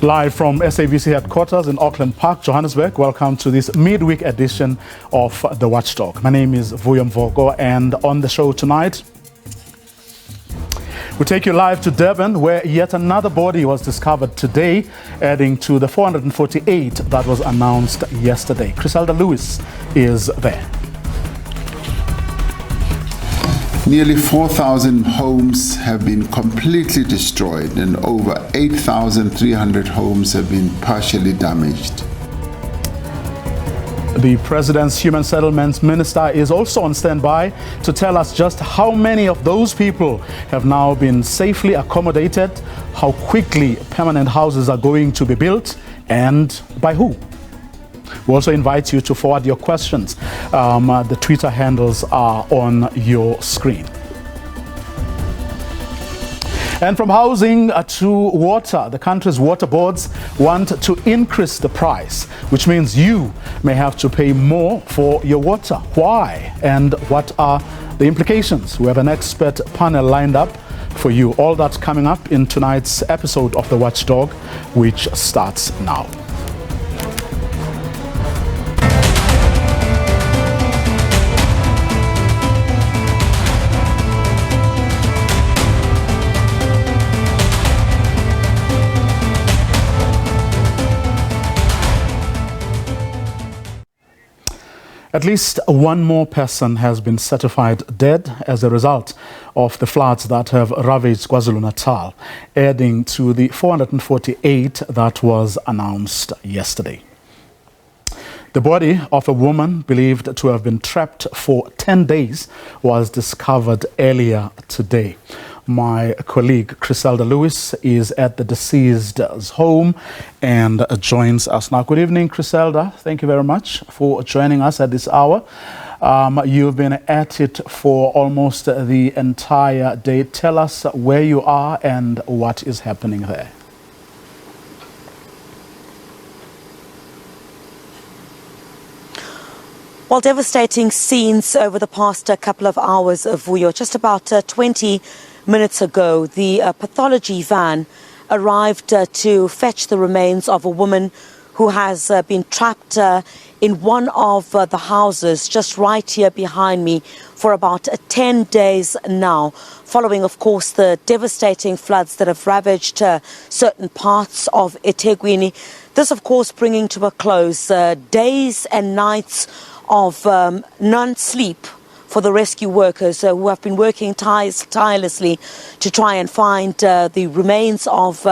Live from SABC headquarters in Auckland Park, Johannesburg, welcome to this midweek edition of the Watchdog. My name is Vuyo Mvoko, and on the show tonight, we take you live to Durban, where yet another body was discovered today, adding to the 448 that was announced yesterday. Griselda Lewis is there. Nearly 4,000 homes have been completely destroyed and over 8,300 homes have been partially damaged. The President's Human Settlements Minister is also on standby to tell us just how many of those people have now been safely accommodated, how quickly permanent houses are going to be built, and by who. We also invite you to forward your questions. The Twitter handles are on your screen. And from housing to water, the country's water boards want to increase the price, which means you may have to pay more for your water. Why? And what are the implications? We have an expert panel lined up for you. All that's coming up in tonight's episode of The Watchdog, which starts now. At least one more person has been certified dead as a result of the floods that have ravaged KwaZulu-Natal, adding to the 448 that was announced yesterday. The body of a woman believed to have been trapped for 10 days was discovered earlier today. My colleague Griselda Lewis is at the deceased's home and joins us now. Good evening, Griselda. Thank you very much for joining us at this hour. You've been at it for almost the entire day. Tell us where you are and what is happening there. Well, devastating scenes over the past couple of hours of Vuyo. Just about 20 minutes ago, the pathology van arrived to fetch the remains of a woman who has been trapped in one of the houses just right here behind me for about 10 days now, following, of course, the devastating floods that have ravaged certain parts of eThekwini. This, of course, bringing to a close days and nights of non-sleep for the rescue workers who have been working tirelessly to try and find the remains of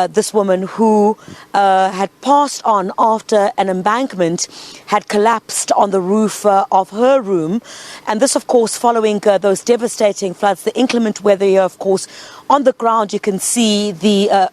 this woman who had passed on after an embankment had collapsed on the roof of her room. And this, of course, following those devastating floods, the inclement weather here, of course. On the ground, you can see the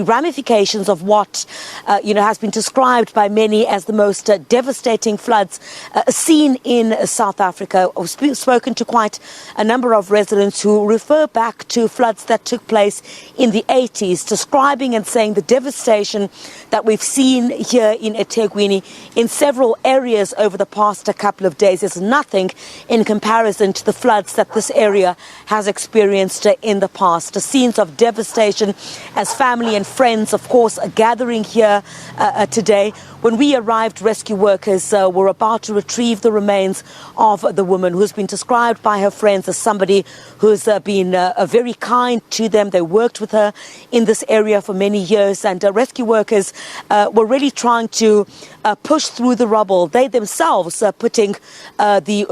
ramifications of what has been described by many as the most devastating floods seen in South Africa. I've spoken to quite a number of residents who refer back to floods that took place in the 80s, describing and saying the devastation that we've seen here in eThekwini in several areas over the past couple of days is nothing in comparison to the floods that this area has experienced in the past. The scenes of devastation as family and friends, of course, are gathering here today. When we arrived, rescue workers were about to retrieve the remains of the woman who's been described by her friends as somebody who's been very kind to them. They worked with her in this area for many years, and rescue workers were really trying to push through the rubble. They themselves putting the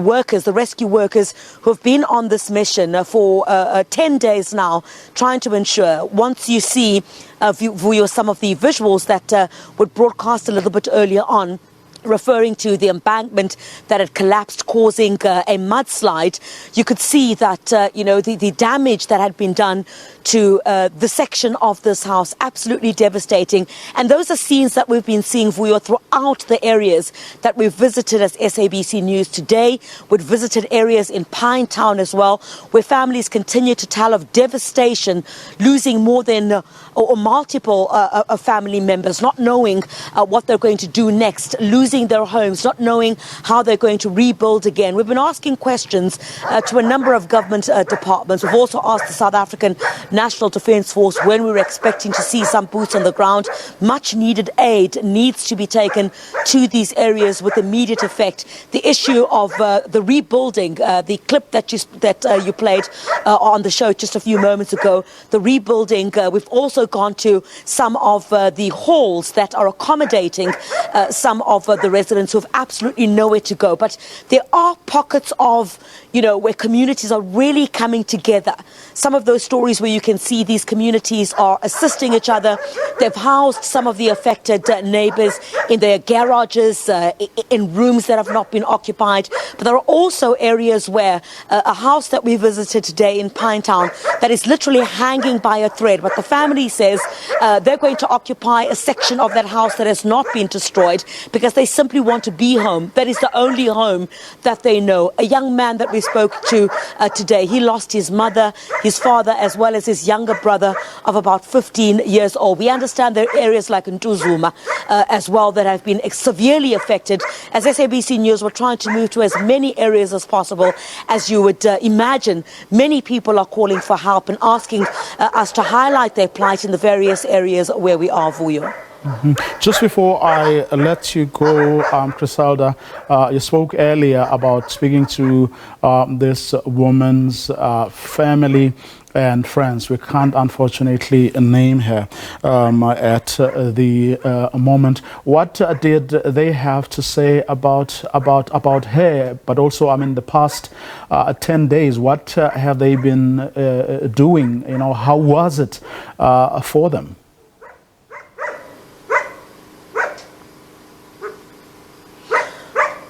workers, the rescue workers who have been on this mission for 10 days now, trying to ensure, once you see Vuyo, some of the visuals that were broadcast a little bit earlier on, referring to the embankment that had collapsed, causing a mudslide, you could see that, the damage that had been done to the section of this house, absolutely devastating. And those are scenes that we've been seeing, Vuyo, throughout the areas that we've visited as SABC News today. We've visited areas in Pinetown as well, where families continue to tell of devastation, losing more than or multiple family members, not knowing what they're going to do next, losing losing their homes, not knowing how they're going to rebuild again. We've been asking questions to a number of government departments. We've also asked the South African National Defence Force when we were expecting to see some boots on the ground. Much needed aid needs to be taken to these areas with immediate effect. The issue of the rebuilding, the clip that you played on the show just a few moments ago, the rebuilding, we've also gone to some of the halls that are accommodating some of the residents who have absolutely nowhere to go. But there are pockets of, where communities are really coming together. Some of those stories where you can see these communities are assisting each other. They've housed some of the affected neighbors in their garages, in rooms that have not been occupied. But there are also areas where a house that we visited today in Pinetown that is literally hanging by a thread. But the family says they're going to occupy a section of that house that has not been destroyed because they simply want to be home. That is the only home that they know. A young man that we spoke to today, he lost his mother, his father, as well as his younger brother of about 15 years old. We understand there are areas like Ntuzuma as well that have been severely affected. As SABC News, we're trying to move to as many areas as possible. As you would imagine, many people are calling for help and asking us to highlight their plight in the various areas where we are, Vuyo. Just before I let you go, Criselda, you spoke earlier about speaking to this woman's family and friends. We can't unfortunately name her at the moment. What did they have to say about her? But also, I mean, the past 10 days, what have they been doing? How was it for them?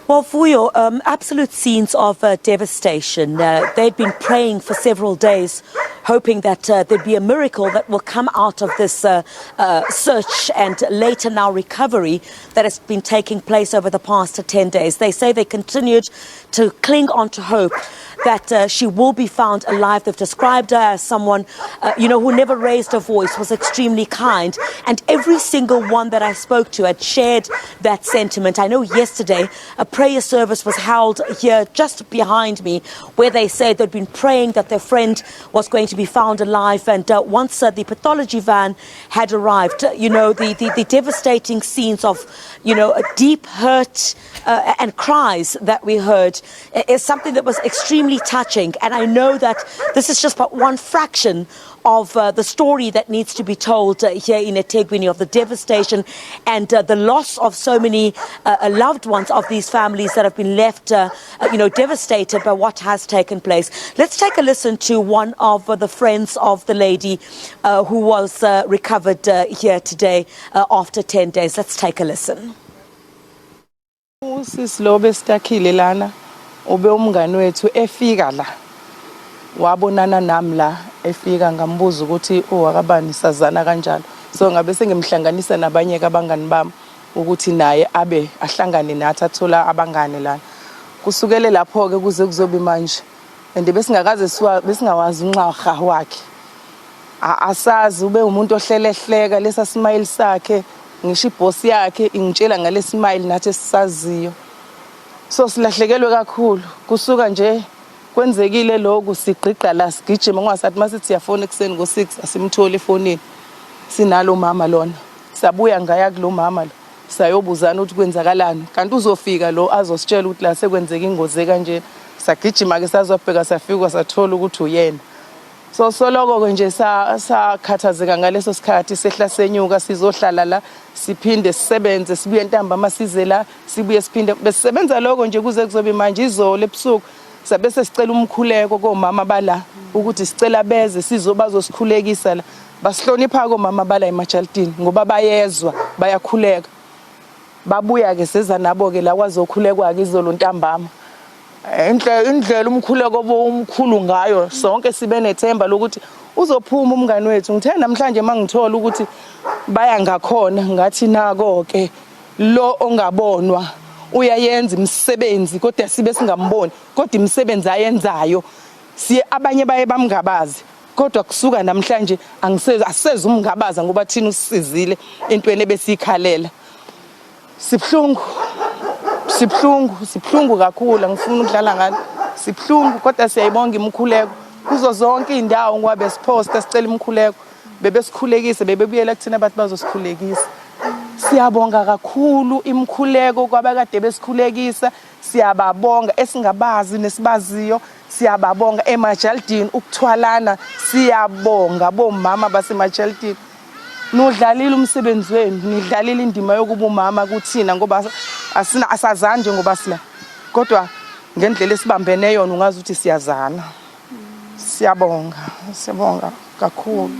Well, Vuyo, absolute scenes of devastation. They'd been praying for several days, hoping that there'd be a miracle that will come out of this search and later now recovery that has been taking place over the past 10 days. They say they continued to cling on to hope that she will be found alive. They've described her as someone, who never raised her voice, was extremely kind. And every single one that I spoke to had shared that sentiment. I know yesterday a prayer service was held here just behind me where they said they'd been praying that their friend was going to be found alive. And once the pathology van had arrived, the devastating scenes of, a deep hurt and cries that we heard is something that was extremely touching. And I know that this is just but one fraction of the story that needs to be told here in eThekwini, of the devastation and the loss of so many loved ones of these families that have been left, devastated by what has taken place. Let's take a listen to one of the friends of the lady who was recovered here today after 10 days. Let's take a listen. Usisilobe sitakhile lana ube umngani wethu efika la wabonana nami la efika ngambuza ukuthi owakabani sazana kanjalo, so ngabe sengimhlanganisa nabanye abangani bami ukuthi naye abe ahlangane nathi athola abangane lana. Kusukele lapho ke kuze kuzobe manje and besingawazi unxaha wakhe, asazi ube umuntu ohlelehleka lesa smile sakhe, ngisho iboss yakhe ingitshela ngale smile nathi sisaziyo. So silahlekelwe kakhulu kusuka nje kwenzekile lokhu, sigqiqa la sigijima ngosathi masithi siyafona ekseni ngo6 asimtholi efonini. Sinalo mama lona, sabuya ngaya kulo mama lo sayobuzana ukuthi kwenzakalani, kanti uzofika lo azositshela ukuthi la sekwenzeka ingozi kanje. Sagijima ke sazobheka, safika sathola ukuthi uyena. So soloko nje sakhathazeka ngaleso sikhathi, sehla senyuka sizohlala la siphinde sisebenze, sibuye ntambama size la sibuye siphinde besisebenza lokho nje kuze kuzobe manje izolo ebusuku sabe sesicela umkhuleko komama bala ukuthi sicela beze bazosikhulekisa la. Basihlonipha komama bala eMajaldini ngoba bayezwa bayakhuleka. Babuya ke seza nabo ke la kwazokhulekwa ke izolo ntambama. Indlela umkhuleko omkhulu ngayo sonke sibe nethemba lokuthi uzophuma umngani wethu. Ngithe namhlanje mangithola ukuthi baya ngakhona ngathi nako ke lo ongabonwa uyayenza imisebenzi kodwa sibe singamboni, kodwa imisebenzi ayenzayo siye abanye baye bamngabazi, kodwa kusuka namhlanje aseze umngabaza ngoba thina usizile entweni ebesikhalela. Sibhlungu sibhlungu kakhulu angifuni ukudlala ngalo sibhlungu kodwa siyayibonga imkhuleko kuzo zonke indawo ngoba besiphosta sicela imkhuleko bebesikhulekisa bebebuyela kuthina abantu bazosikhulekisa siyabonga kakhulu imkhuleko kwabakade besikhulekisa siyababonga esingabazi nesibaziyo siyababonga emajaldini ukuthwalana siyabonga bomama basemajaldini nodlalile umsebenzi wenu nidlalile indima yokuba umama kuthina ngoba asazanje ngoba sila kodwa ngendlela esibambene yona ungazi ukuthi siyazana siyabonga kakhulu.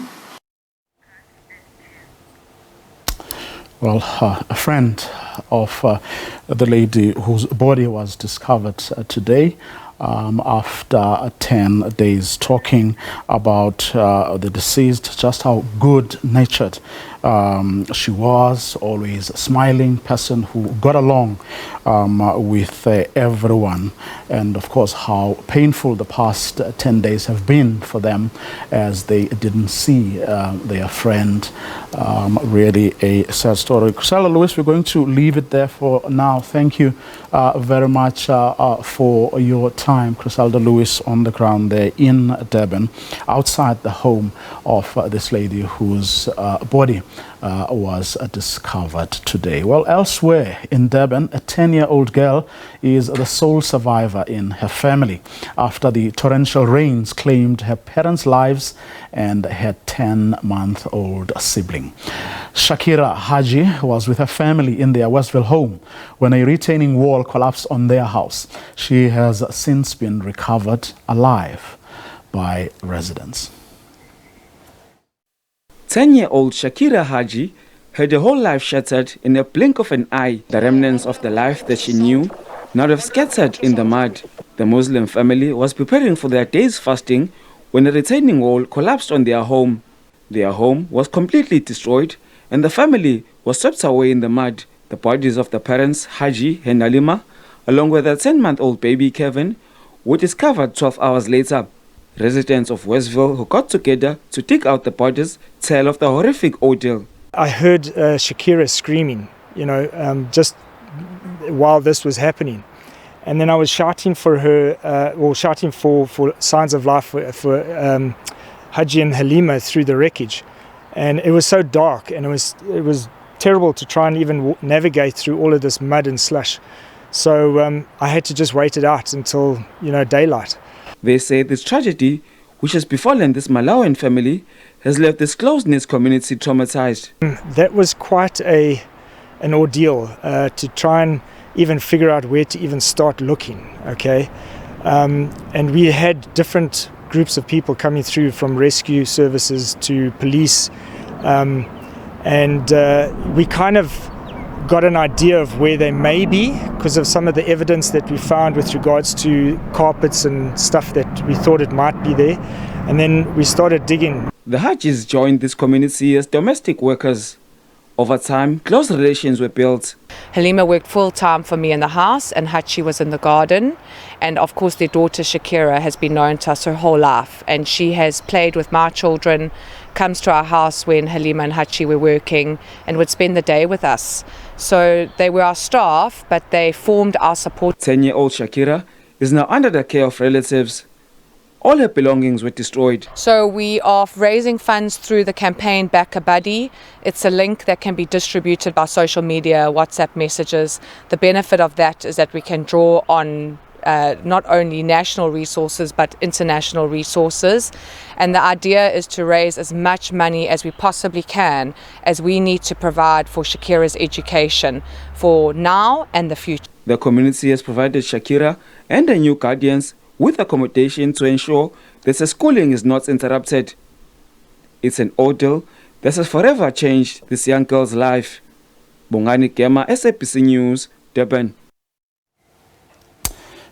Well, a friend of the lady whose body was discovered today after 10 days talking about the deceased, just how good-natured she was, always a smiling person who got along with everyone, and of course how painful the past 10 days have been for them as they didn't see their friend. Really a sad story. Crisella Lewis, we're going to leave it there for now. Thank you very much for your time. Crisella Lewis on the ground there in Durban, outside the home of this lady whose body was discovered today. Well, elsewhere in Durban, a 10-year-old girl is the sole survivor in her family after the torrential rains claimed her parents' lives and her 10-month-old sibling. Shakira Haji was with her family in their Westville home when a retaining wall collapsed on their house. She has since been recovered alive by residents. 10-year-old Shakira Haji had her whole life shattered in a blink of an eye. The remnants of the life that she knew now have scattered in the mud. The Muslim family was preparing for their day's fasting when a retaining wall collapsed on their home. Their home was completely destroyed and the family was swept away in the mud. The bodies of the parents, Haji and Halima, along with their 10-month-old baby Kevin, were discovered 12 hours later. Residents of Westville who got together to dig out the bodies tell of the horrific ordeal. I heard Shakira screaming, just while this was happening. And then I was shouting for her, shouting for signs of life for Haji and Halima through the wreckage. And it was so dark and it was terrible to try and even navigate through all of this mud and slush. So I had to just wait it out until, daylight. They say this tragedy, which has befallen this Malawian family, has left this close-knit community traumatized. That was quite an ordeal to try and even figure out where to even start looking, okay? And we had different groups of people coming through from rescue services to police, and we kind of got an idea of where they may be because of some of the evidence that we found with regards to carpets and stuff that we thought it might be there. And then we started digging. The Hajis joined this community as domestic workers. Over time, close relations were built. Halima worked full-time for me in the house and Hachi was in the garden. And of course their daughter Shakira has been known to us her whole life. And she has played with my children, comes to our house when Halima and Hachi were working and would spend the day with us. So they were our staff, but they formed our support. 10-year-old Shakira is now under the care of relatives. All her belongings were destroyed. So we are raising funds through the campaign Back a Buddy. It's a link that can be distributed by social media, WhatsApp messages. The benefit of that is that we can draw on not only national resources but international resources. And the idea is to raise as much money as we possibly can as we need to provide for Shakira's education for now and the future. The community has provided Shakira and her new guardians with accommodation to ensure that her schooling is not interrupted. It's an ordeal that has forever changed this young girl's life. Bongani Kema, SABC News, Durban.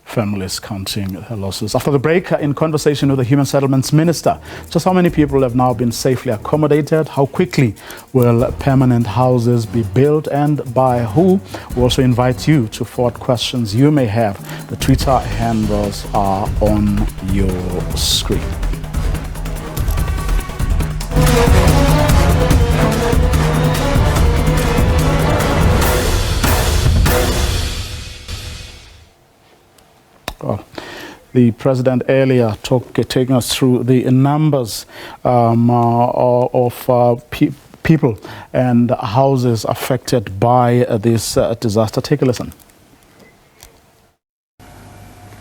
Families counting their losses. After the break, in conversation with the Human Settlements Minister, just how many people have now been safely accommodated, how quickly will permanent houses be built, and by who? We also invite you to forward questions you may have. The Twitter handles are on your screen. Well, the president earlier taking us through the numbers of people and houses affected by this disaster. Take a listen.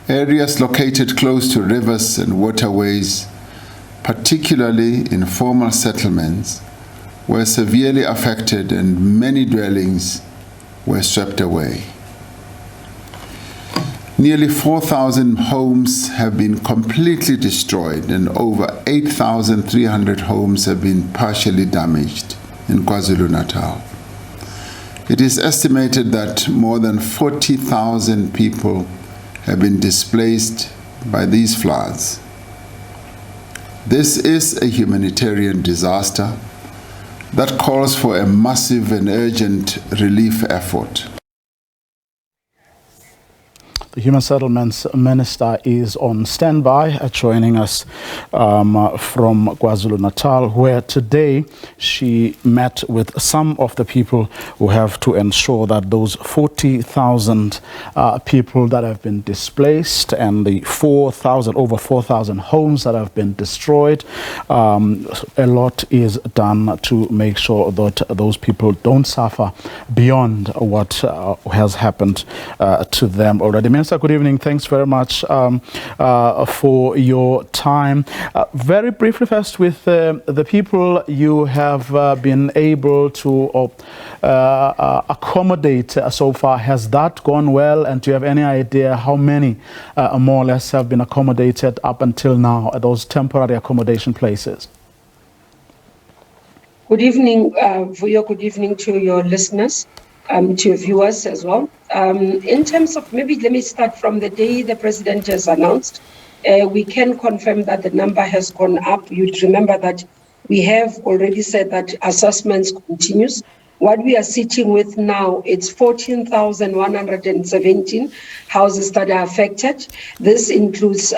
Areas located close to rivers and waterways, particularly informal settlements, were severely affected and many dwellings were swept away. Nearly 4,000 homes have been completely destroyed and over 8,300 homes have been partially damaged in KwaZulu-Natal. It is estimated that more than 40,000 people have been displaced by these floods. This is a humanitarian disaster that calls for a massive and urgent relief effort. The Human Settlements Minister is on standby, joining us from KwaZulu-Natal, where today she met with some of the people who have to ensure that those 40,000 people that have been displaced and the over 4,000 homes that have been destroyed, a lot is done to make sure that those people don't suffer beyond what has happened to them already. Minister, good evening. Thanks very much for your time. Very briefly first, with the people you have been able to accommodate so far, has that gone well? And do you have any idea how many more or less have been accommodated up until now at those temporary accommodation places? Good evening, Vuyo. Good evening to your listeners. To your viewers as well. In terms of, maybe let me start from the day the president has announced, we can confirm that the number has gone up. You'd remember that we have already said that assessments continues. What we are sitting with now, it's 14,117 houses that are affected. This includes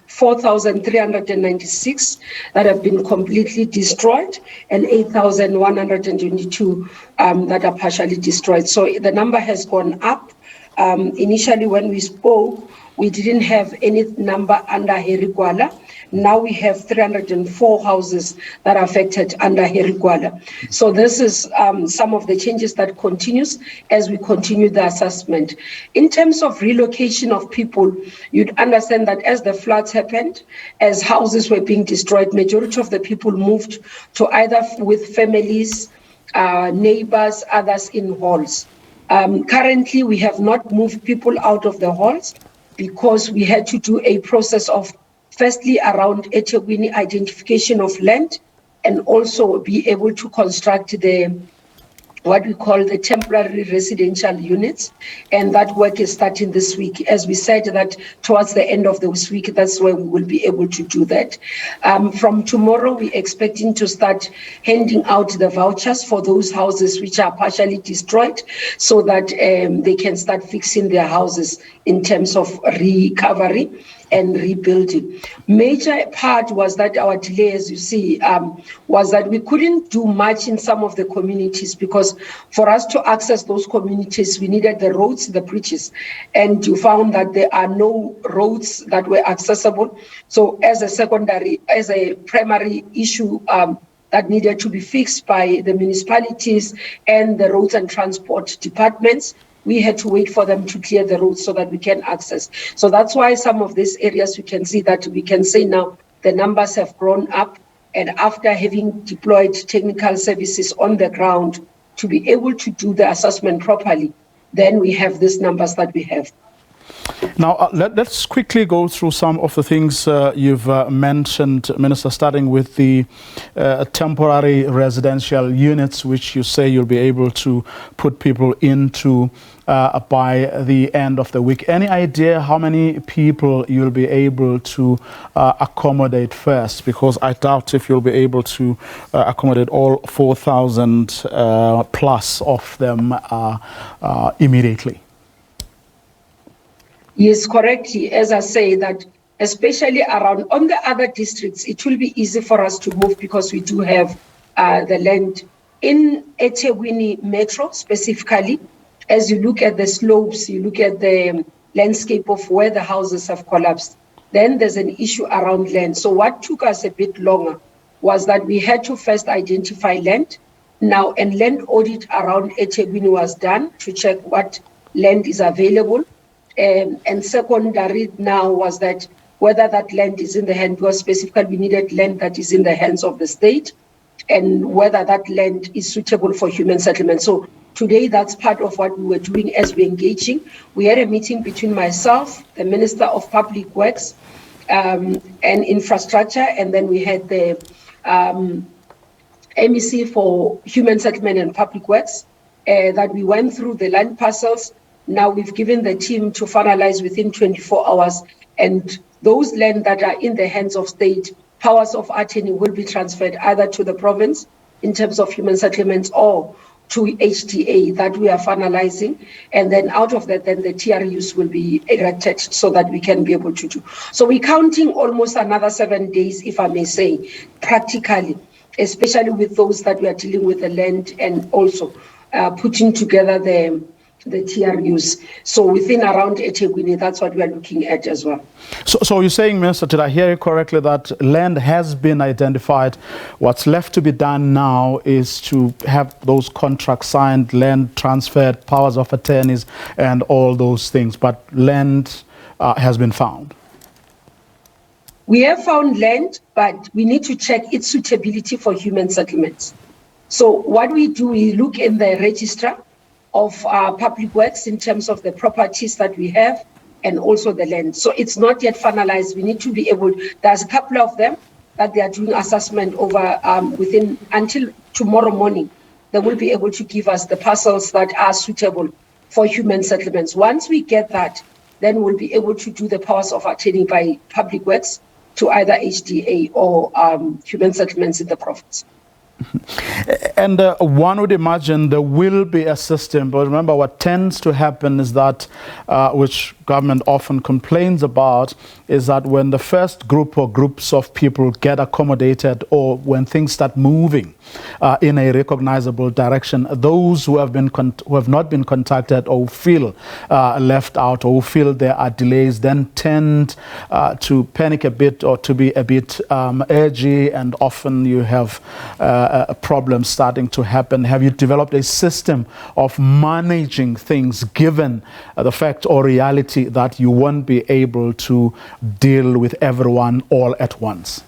4,396 that have been completely destroyed and 8,122 that are partially destroyed. So the number has gone up. Initially, when we spoke, we didn't have any number under Herigwala. Now we have 304 houses that are affected under Herigwala. So this is some of the changes that continues as we continue the assessment. In terms of relocation of people, you'd understand that as the floods happened, as houses were being destroyed, majority of the people moved to either with families, neighbors, others in halls. Currently, we have not moved people out of the halls because we had to do a process of firstly, around eThekwini identification of land, and also be able to construct what we call the temporary residential units. And that work is starting this week. As we said that towards the end of this week, that's where we will be able to do that. From tomorrow, we're expecting to start handing out the vouchers for those houses which are partially destroyed so that they can start fixing their houses in terms of recovery and rebuilding. Major part was that our delay, as you see, was that we couldn't do much in some of the communities because for us to access those communities, we needed the roads, the bridges, and you found that there are no roads that were accessible. So as a primary issue that needed to be fixed by the municipalities and the roads and transport departments, we had to wait for them to clear the roads so that we can access. So that's why some of these areas we can see that we can say now the numbers have grown up, and after having deployed technical services on the ground to be able to do the assessment properly, then we have these numbers that we have. Now, let's quickly go through some of the things you've mentioned, Minister, starting with the temporary residential units, which you say you'll be able to put people into by the end of the week. Any idea how many people you'll be able to accommodate first? Because I doubt if you'll be able to accommodate all 4,000 plus of them immediately. Yes, correctly. As I say that, especially around on the other districts, it will be easy for us to move because we do have the land in eThekwini Metro specifically. As you look at the slopes, you look at the landscape of where the houses have collapsed. Then there's an issue around land. So what took us a bit longer was that we had to first identify land. Now, a land audit around eThekwini was done to check what land is available. And secondary now was that whether that land is in the hand, because specifically we needed land that is in the hands of the state, and whether that land is suitable for human settlement. So today, that's part of what we were doing as we're engaging. We had a meeting between myself, the Minister of Public Works and Infrastructure, and then we had the MEC for Human Settlement and Public Works, that we went through the land parcels. Now we've given the team to finalize within 24 hours, and those land that are in the hands of state, powers of attorney will be transferred either to the province in terms of human settlements or to HTA that we are finalizing. And then out of that, then the TRUs will be erected so that we can be able to do. So we're counting almost another 7 days, if I may say, practically, especially with those that we are dealing with the land and also putting together the TRUs. So within around eThekwini, that's what we are looking at as well. So you're saying, Minister, did I hear you correctly, that land has been identified? What's left to be done now is to have those contracts signed, land transferred, powers of attorneys, and all those things. But land has been found. We have found land, but we need to check its suitability for human settlements. So what we do, we look in the register of public works in terms of the properties that we have and also the land. So it's not yet finalized. We need to be able, there's a couple of them that they are doing assessment over within, until tomorrow morning, they will be able to give us the parcels that are suitable for human settlements. Once we get that, then we'll be able to do the powers of attorney by public works to either HDA or human settlements in the province. And one would imagine there will be a system, but remember what tends to happen is that, which government often complains about, is that when the first group or groups of people get accommodated, or when things start moving in a recognizable direction, those who have not been contacted or feel left out or feel there are delays then tend to panic a bit or to be a bit edgy, and often you have problems starting to happen. Have you developed a system of managing things given the fact or reality that you won't be able to deal with everyone all at once?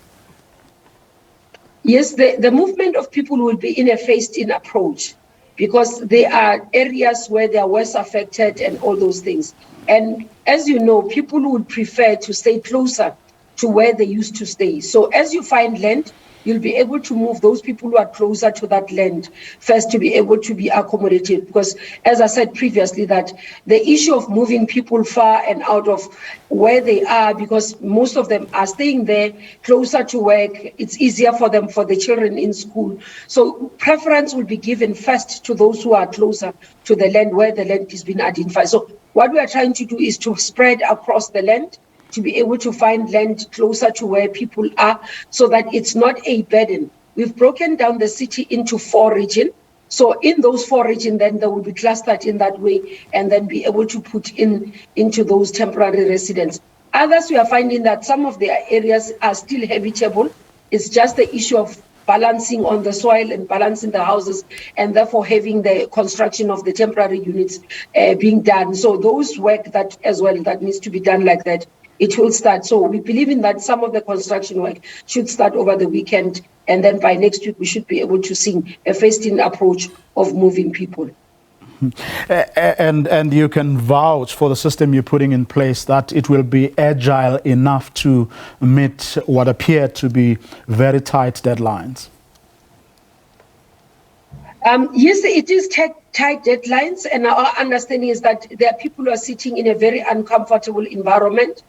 Yes, the movement of people will be in a phased-in approach, because there are areas where they are worse affected and all those things. And as you know, people would prefer to stay closer to where they used to stay. So as you find land, you'll be able to move those people who are closer to that land first to be able to be accommodated. Because as I said previously, that the issue of moving people far and out of where they are, because most of them are staying there closer to work, it's easier for them, for the children in school. So preference will be given first to those who are closer to the land, where the land has been identified. So what we are trying to do is to spread across the land, to be able to find land closer to where people are, so that it's not a burden. We've broken down the city into 4 regions. So in those 4 regions, then they will be clustered in that way, and then be able to put into those temporary residents. Others, we are finding that some of their areas are still habitable. It's just the issue of balancing on the soil and balancing the houses, and therefore having the construction of the temporary units being done. So those work that as well that needs to be done like that, it will start. So we believe in that some of the construction work should start over the weekend, and then by next week we should be able to see a phased-in approach of moving people. And you can vouch for the system you're putting in place that it will be agile enough to meet what appear to be very tight deadlines. Yes, it is tight deadlines, and our understanding is that there are people who are sitting in a very uncomfortable environment.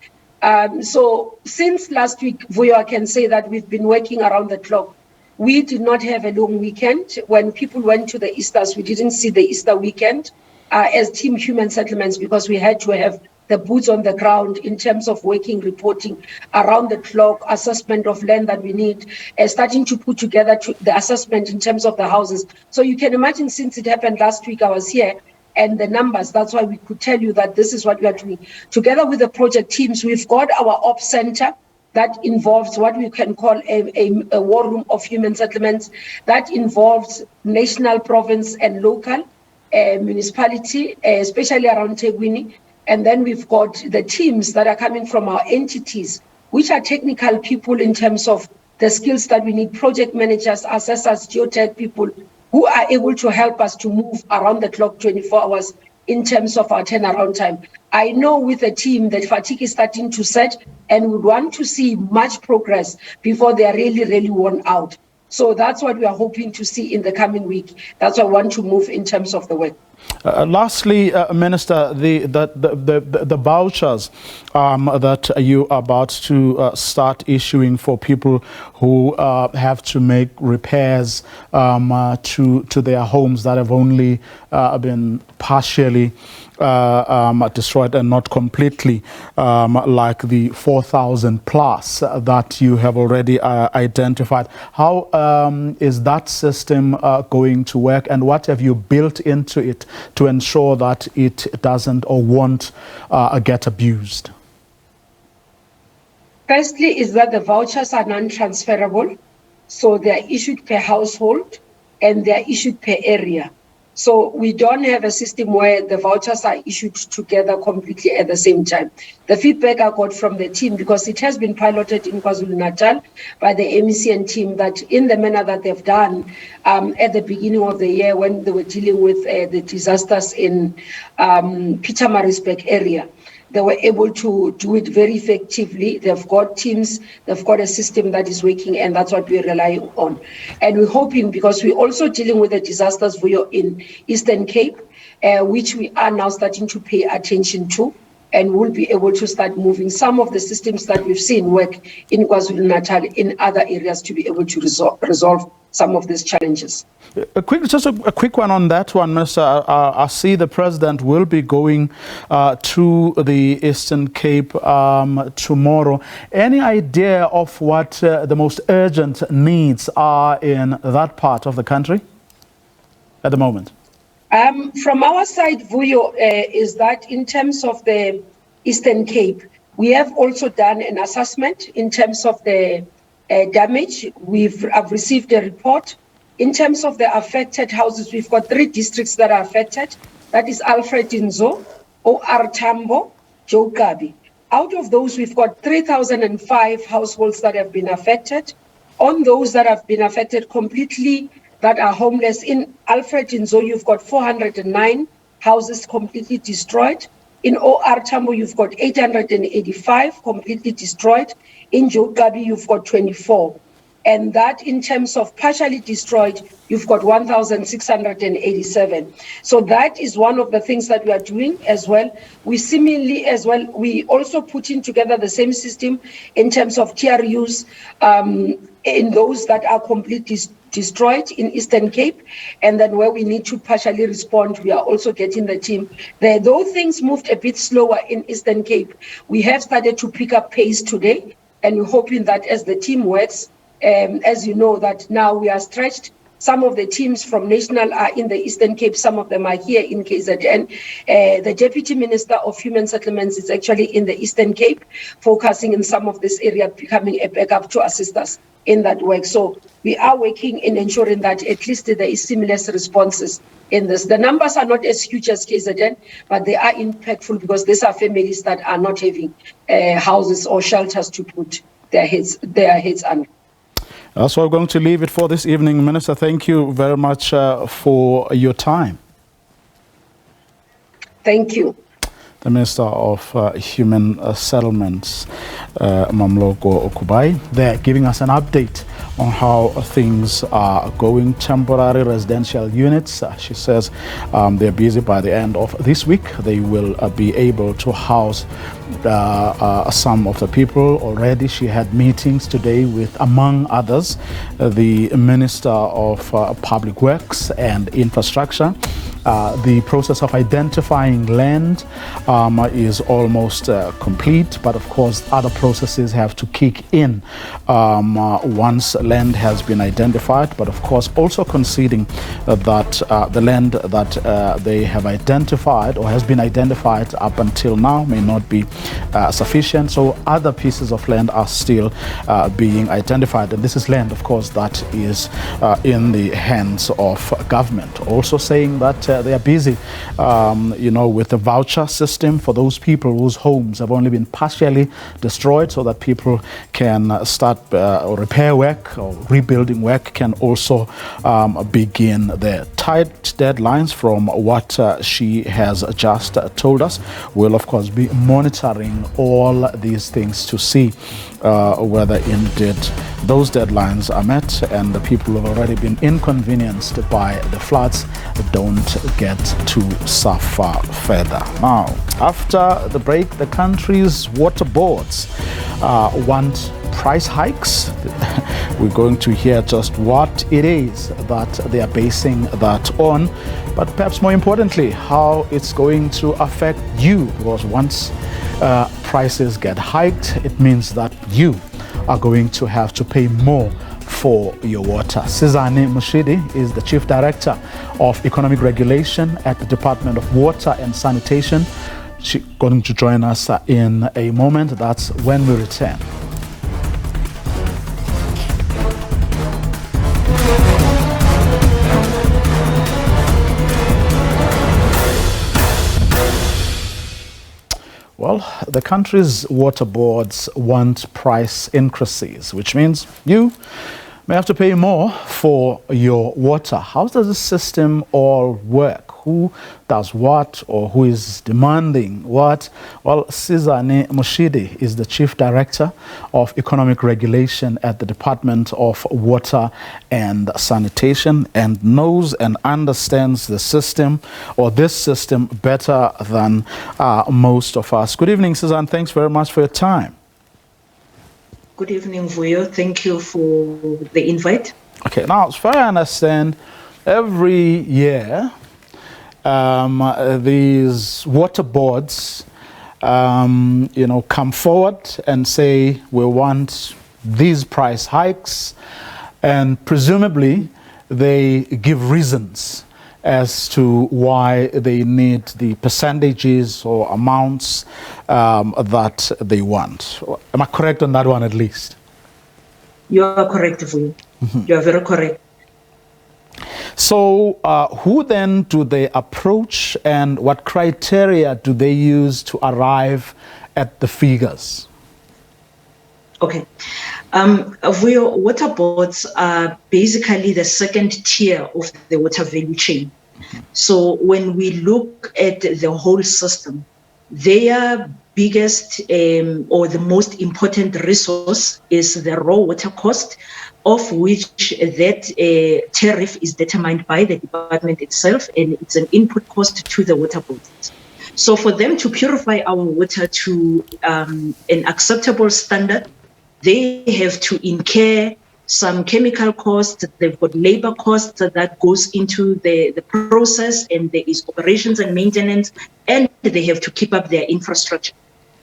So since last week, Vuyo, I can say that we've been working around the clock. We did not have a long weekend. When people went to the Easters, we didn't see the Easter weekend as Team Human Settlements, because we had to have the boots on the ground in terms of working, reporting around the clock, assessment of land that we need, starting to put together the assessment in terms of the houses. So you can imagine, since it happened last week, I was here, and the numbers. That's why we could tell you that this is what we are doing. Together with the project teams, we've got our ops center that involves what we can call a war room of human settlements. That involves national, province, and local municipality, especially around Tegwini. And then we've got the teams that are coming from our entities, which are technical people in terms of the skills that we need, project managers, assessors, geotech people, who are able to help us to move around the clock 24 hours in terms of our turnaround time. I know with the team that fatigue is starting to set, and we want to see much progress before they are really, really worn out. So that's what we are hoping to see in the coming week. That's why I want to move in terms of the work. Lastly, Minister, the vouchers that you are about to start issuing for people who have to make repairs to their homes that have only been partially destroyed and not completely, like the 4,000 plus that you have already identified. How is that system going to work, and what have you built into it to ensure that it doesn't or won't get abused? Firstly is that the vouchers are non-transferable, so they are issued per household and they are issued per area. So we don't have a system where the vouchers are issued together completely at the same time. The feedback I got from the team, because it has been piloted in KwaZulu-Natal by the MECN team, that in the manner that they've done at the beginning of the year when they were dealing with the disasters in Pietermaritzburg area, they were able to do it very effectively. They've got teams, they've got a system that is working, and that's what we're relying on. And we're hoping, because we're also dealing with the disasters in Eastern Cape, which we are now starting to pay attention to, and we'll be able to start moving some of the systems that we've seen work in KwaZulu-Natal in other areas to be able to resolve some of these challenges. Just a quick one on that one, Minister. I see the President will be going to the Eastern Cape tomorrow. Any idea of what the most urgent needs are in that part of the country at the moment? From our side, Vuyo, is that in terms of the Eastern Cape, we have also done an assessment in terms of the damage. I've received a report. In terms of the affected houses, we've got 3 districts that are affected. That is Alfred Nzo, OR Tambo, Joe Gabi. Out of those, we've got 3,005 households that have been affected. On those that have been affected completely, that are homeless, in Alfred Nzo, you've got 409 houses completely destroyed. In OR Tambo, you've got 885 completely destroyed. In Joe Gabi, you've got 24. And that in terms of partially destroyed, you've got 1,687. So that is one of the things that we are doing as well. We similarly as well, we also putting together the same system in terms of TRUs in those that are completely destroyed in Eastern Cape. And then where we need to partially respond, we are also getting the team there. Though things moved a bit slower in Eastern Cape, we have started to pick up pace today. And we're hoping that as the team works, as you know, that now we are stretched. Some of the teams from national are in the Eastern Cape, some of them are here in KZN. The Deputy Minister of Human Settlements is actually in the Eastern Cape, focusing in some of this area, becoming a backup to assist us in that work. So we are working in ensuring that at least there is seamless responses in this. The numbers are not as huge as KZN, but they are impactful because these are families that are not having houses or shelters to put their heads under. So we're going to leave it for this evening. Minister, thank you very much for your time. Thank you. The Minister of Human Settlements, Mamloko Okubai, there giving us an update on how things are going. Temporary residential units, she says they're busy. By the end of this week, they will be able to house some of the people already. She had meetings today with, among others, the Minister of Public Works and Infrastructure. The process of identifying land is almost complete, but of course other processes have to kick in once land has been identified, but of course also conceding that the land that they have identified or has been identified up until now may not be sufficient. So other pieces of land are still being identified, and this is land, of course, that is in the hands of government. Also saying that they are busy, with the voucher system for those people whose homes have only been partially destroyed, so that people can start or repair work or rebuilding work can also begin there. Tight deadlines from what she has just told us. We'll of course be monitoring all these things to see whether indeed those deadlines are met and the people who have already been inconvenienced by the floods don't get to suffer further. Now, after the break, the country's water boards want price hikes. We're going to hear just what it is that they are basing that on, but perhaps more importantly, how it's going to affect you, because once prices get hiked, it means that you are going to have to pay more for your water. Sizane Mushidi is the Chief Director of Economic Regulation at the Department of Water and Sanitation. She's going to join us in a moment. That's when we return. Well, the country's water boards want price increases, which means you may have to pay more for your water. How does the system all work? Who does what, or who is demanding what? Well, Sizane Mushidi is the Chief Director of Economic Regulation at the Department of Water and Sanitation and knows and understands the system, or this system, better than most of us. Good evening, Sizane. Thanks very much for your time. Good evening, Vuyo. Thank you for the invite. Okay, now, as far as I understand, every year these water boards, come forward and say, we want these price hikes, and presumably they give reasons as to why they need the percentages or amounts that they want. Am I correct on that one at least? You are correct, Vuyo. You are very correct. So who then do they approach, and what criteria do they use to arrive at the figures? Okay. Vuyo, water boards are basically the second tier of the water value chain. So when we look at the whole system, their biggest or the most important resource is the raw water cost, of which that tariff is determined by the department itself, and it's an input cost to the water boards. So for them to purify our water to an acceptable standard, they have to incur some chemical costs, they've got labor costs that goes into the process, and there is operations and maintenance, and they have to keep up their infrastructure.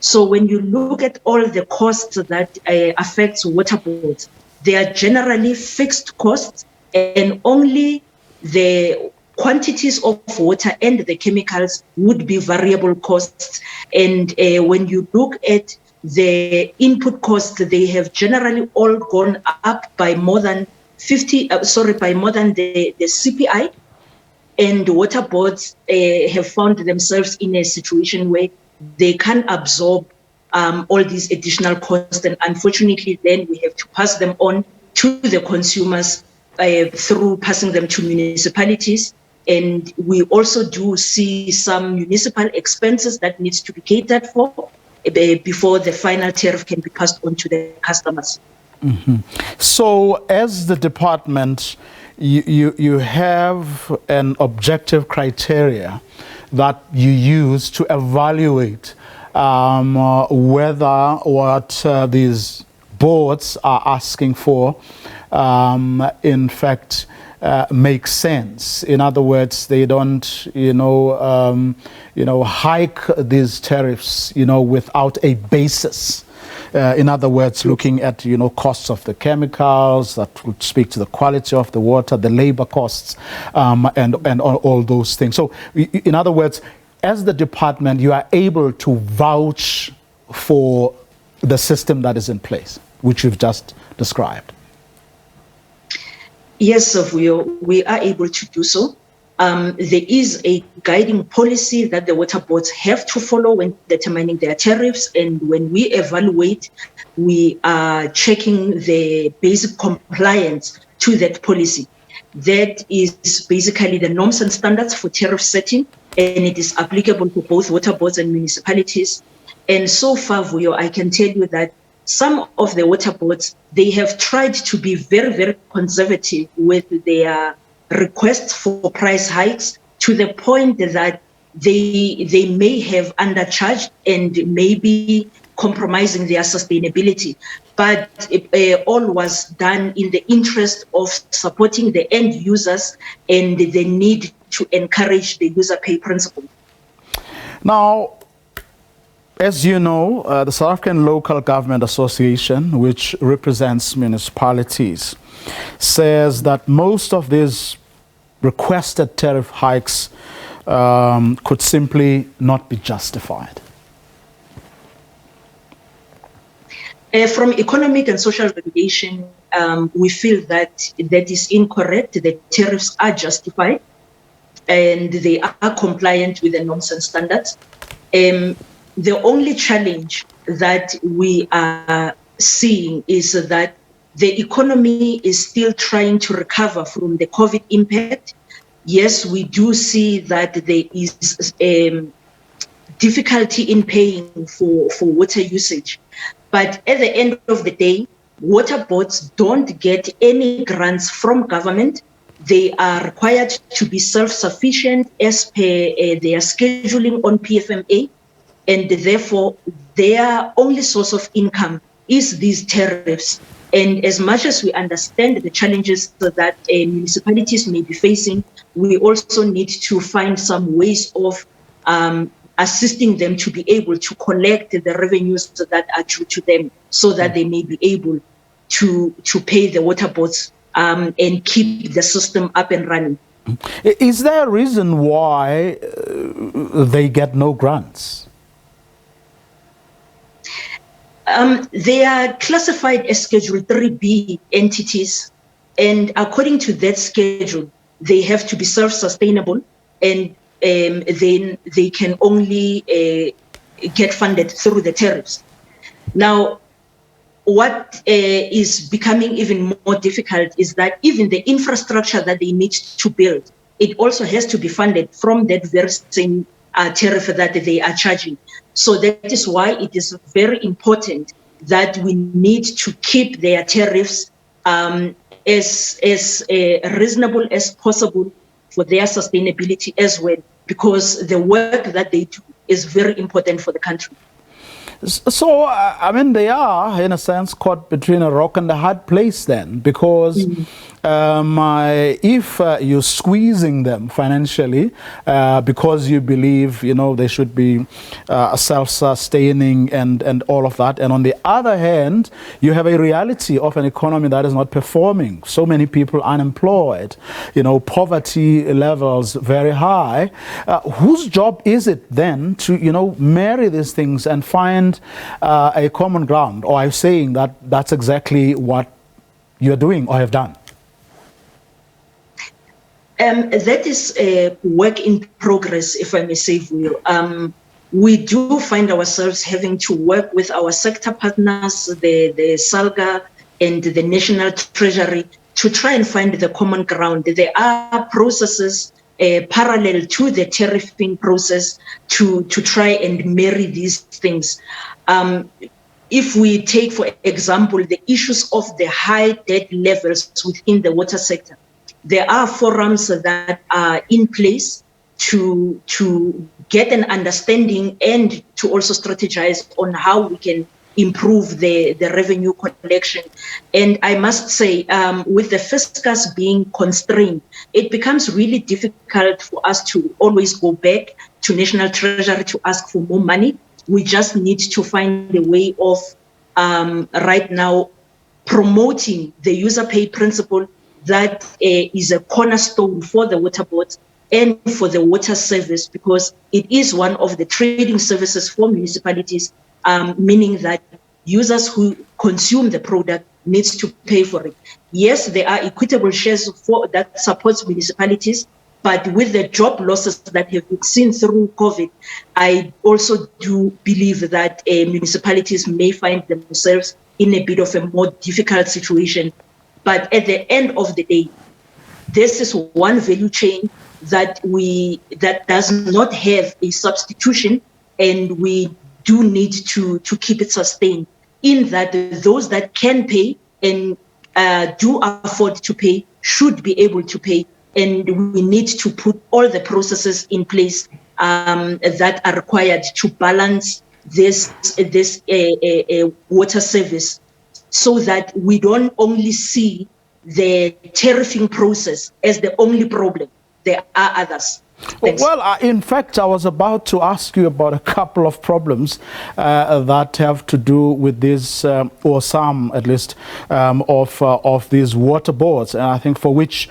So when you look at all the costs that affects water boards, they are generally fixed costs, and only the quantities of water and the chemicals would be variable costs. And when you look at the input costs, they have generally all gone up by more than by more than the CPI. And water boards have found themselves in a situation where they can't absorb all these additional costs, and unfortunately then we have to pass them on to the consumers through passing them to municipalities. And we also do see some municipal expenses that needs to be catered for before the final tariff can be passed on to the customers. So as the department, you have an objective criteria that you use to evaluate whether what these boards are asking for in fact makes sense. In other words, they don't hike these tariffs without a basis. In other words, looking at, costs of the chemicals that would speak to the quality of the water, the labor costs, and all those things. So, in other words, as the department, you are able to vouch for the system that is in place, which you've just described. Yes, we are able to do so. There is a guiding policy that the water boards have to follow when determining their tariffs, and when we evaluate, we are checking the basic compliance to that policy. That is basically the norms and standards for tariff setting, and it is applicable to both water boards and municipalities. And so far, Vuyo, I can tell you that some of the water boards, they have tried to be very, very conservative with their requests for price hikes, to the point that they may have undercharged and maybe compromising their sustainability. But all was done in the interest of supporting the end users and the need to encourage the user pay principle. Now, as you know, the South African Local Government Association, which represents municipalities, says that most of these requested tariff hikes could simply not be justified. From economic and social regulation, we feel that that is incorrect. The tariffs are justified and they are compliant with the norms and standards. The only challenge that we are seeing is that the economy is still trying to recover from the COVID impact. Yes, we do see that there is difficulty in paying for water usage. But at the end of the day, water boards don't get any grants from government. They are required to be self-sufficient as per their scheduling on PFMA. And therefore, their only source of income is these tariffs. And as much as we understand the challenges that municipalities may be facing, we also need to find some ways of assisting them to be able to collect the revenues that are due to them, so that they may be able to pay the water boards and keep the system up and running. Is there a reason why they get no grants? They are classified as Schedule 3B entities, and according to that schedule, they have to be self-sustainable, and then they can only get funded through the tariffs. Now, what is becoming even more difficult is that even the infrastructure that they need to build, it also has to be funded from that very same tariff that they are charging. So that is why it is very important that we need to keep their tariffs as reasonable as possible for their sustainability as well, because the work that they do is very important for the country. So, I mean, they are, in a sense, caught between a rock and a hard place then, because if you're squeezing them financially because you believe, they should be self-sustaining and all of that, and on the other hand, you have a reality of an economy that is not performing. So many people unemployed, poverty levels very high. Whose job is it then to, marry these things and find a common ground? Or are you saying that that's exactly what you're doing or have done? That is a work in progress, if I may say, Vuyo. We do find ourselves having to work with our sector partners, the SALGA and the National Treasury, to try and find the common ground. There are processes parallel to the tariffing process to try and marry these things. If we take, for example, the issues of the high debt levels within the water sector, there are forums that are in place to get an understanding and to also strategize on how we can improve the revenue collection. And I must say, with the fiscus being constrained, it becomes really difficult for us to always go back to National Treasury to ask for more money. We just need to find a way of right now promoting the user pay principle that is a cornerstone for the water boards and for the water service, because it is one of the trading services for municipalities, meaning that users who consume the product needs to pay for it. Yes, there are equitable shares for that supports municipalities, but with the job losses that have been seen through COVID, I also do believe that municipalities may find themselves in a bit of a more difficult situation. But at the end of the day, this is one value chain that does not have a substitution, and we do need to keep it sustained, in that those that can pay and do afford to pay should be able to pay, and we need to put all the processes in place that are required to balance this water service, so that we don't only see the tariffing process as the only problem. There are others. Thanks. Well, in fact, I was about to ask you about a couple of problems that have to do with this, or some at least, of these water boards, and I think for which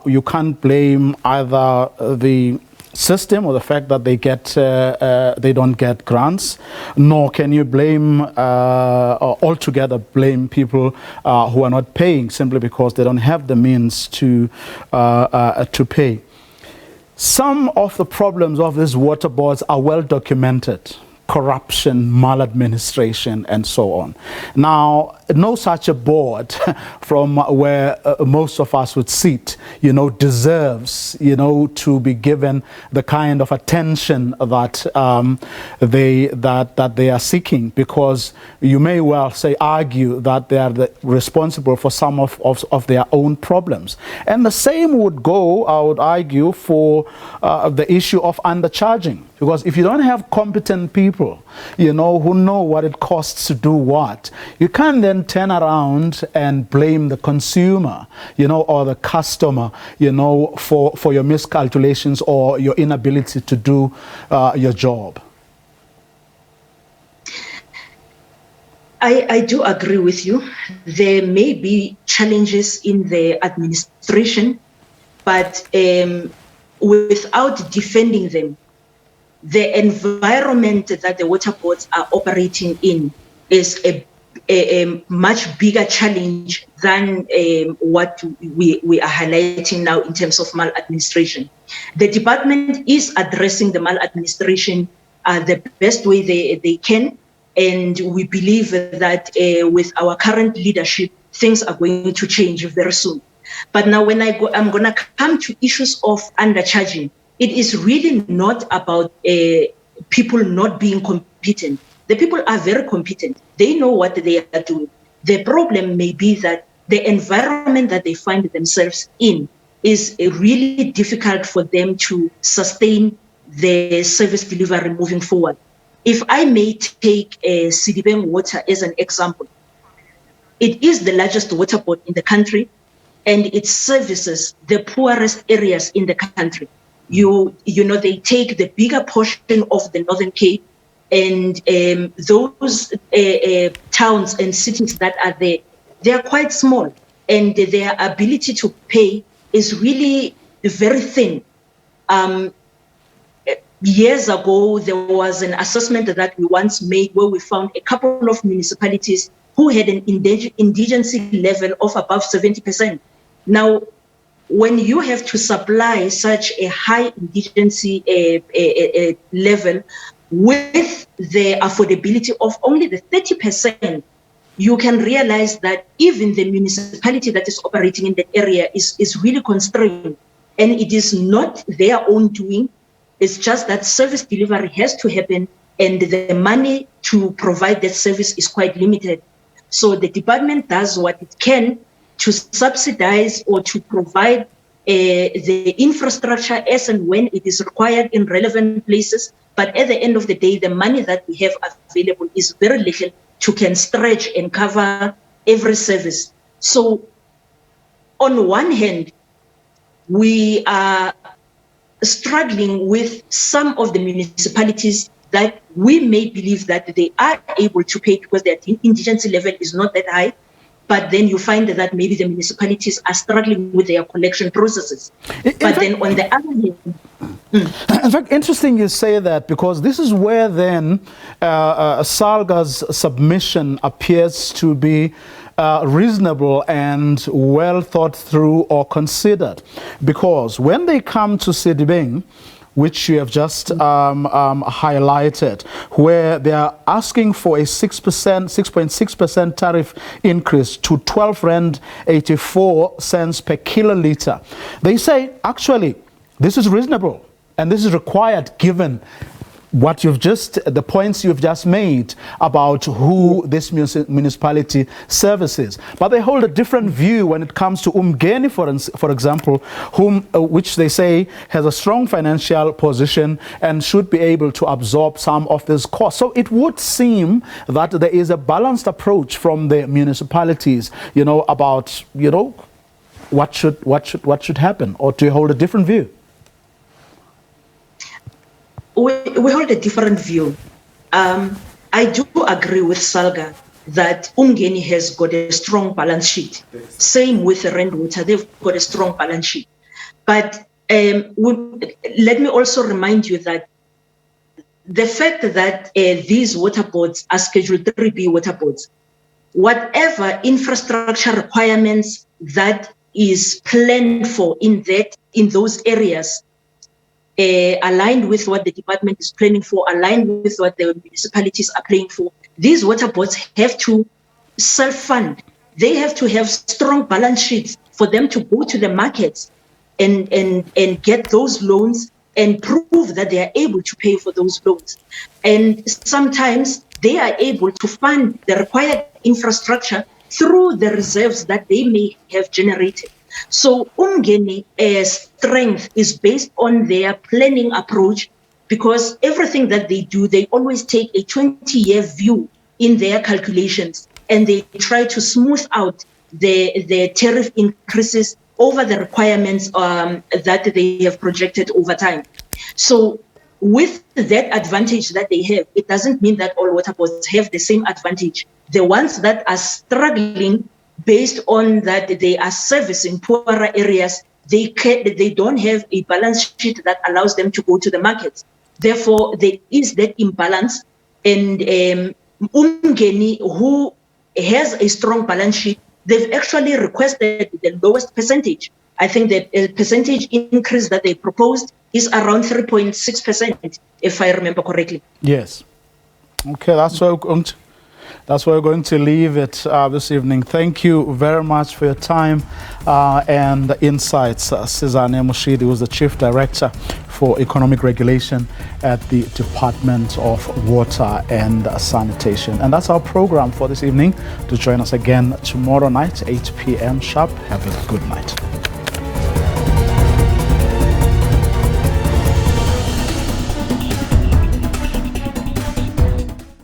you can't blame either the system or the fact that they don't get grants, nor can you blame or altogether blame people who are not paying simply because they don't have the means to pay. Some of the problems of these water boards are well documented: corruption, maladministration, and so on. Now, no such a board from where most of us would sit, deserves, to be given the kind of attention that they are seeking, because you may well argue that they are responsible for some of their own problems. And the same would go, I would argue, for the issue of undercharging, because if you don't have competent people, who know what it costs to do what, you can't then turn around and blame the consumer, or the customer, for your miscalculations or your inability to do your job. I do agree with you. There may be challenges in the administration, but without defending them, the environment that the water boards are operating in is a much bigger challenge than what we are highlighting now in terms of maladministration. The department is addressing the maladministration the best way they can, and we believe that with our current leadership, things are going to change very soon. But now when I'm going to come to issues of undercharging. It is really not about people not being competent. The people are very competent. They know what they are doing. The problem may be that the environment that they find themselves in is really difficult for them to sustain the service delivery moving forward. If I may take Sidibeng Water as an example, it is the largest water board in the country, and it services the poorest areas in the country. They take the bigger portion of the Northern Cape, and those towns and cities that are there, they are quite small, and their ability to pay is really very thin. Years ago, there was an assessment that we once made where we found a couple of municipalities who had an indigency level of above 70%. Now, when you have to supply such a high indigency level with the affordability of only the 30%, you can realize that even the municipality that is operating in the area is really constrained. And it is not their own doing. It's just that service delivery has to happen, and the money to provide that service is quite limited. So the department does what it can to subsidize or to provide the infrastructure as and when it is required in relevant places. But at the end of the day, the money that we have available is very little to can stretch and cover every service. So on one hand, we are struggling with some of the municipalities that we may believe that they are able to pay because their indigency level is not that high, but then you find that maybe the municipalities are struggling with their collection processes. Then on the other hand... In fact, interesting you say that, because this is where then SALGA's submission appears to be reasonable and well thought through or considered. Because when they come to Sedibeng, which you have just highlighted, where they are asking for a 6.6% tariff increase to 12 Rand 84 cents per kiloliter. They say, actually, this is reasonable and this is required given what the points you've just made about who this municipality services. But they hold a different view when it comes to Umgeni, for example, which they say has a strong financial position and should be able to absorb some of this cost. So it would seem that there is a balanced approach from the municipalities, about, what should happen, or do you hold a different view? We hold a different view. I do agree with Salga that Umgeni has got a strong balance sheet. Same with Rand Water, they've got a strong balance sheet. But let me also remind you that the fact that these water boards are Schedule 3B water boards, whatever infrastructure requirements that is planned for in those areas, aligned with what the department is planning for, aligned with what the municipalities are planning for. These water boards have to self-fund. They have to have strong balance sheets for them to go to the markets and get those loans and prove that they are able to pay for those loans. And sometimes they are able to fund the required infrastructure through the reserves that they may have generated. So Umgeni strength is based on their planning approach, because everything that they do, they always take a 20-year view in their calculations, and they try to smooth out the tariff increases over the requirements that they have projected over time. So with that advantage that they have, it doesn't mean that all water boards have the same advantage. The ones that are struggling based on that they are servicing poorer areas, they don't have a balance sheet that allows them to go to the markets. Therefore, there is that imbalance. And Umgeni, who has a strong balance sheet, they've actually requested the lowest percentage. I think the percentage increase that they proposed is around 3.6%, if I remember correctly. Yes. Okay, that's where we're going to leave it this evening. Thank you very much for your time and insights. Sizane Mushidi, who's the Chief Director for Economic Regulation at the Department of Water and Sanitation. And that's our program for this evening. To join us again tomorrow night, 8 p.m. sharp. Have a good night.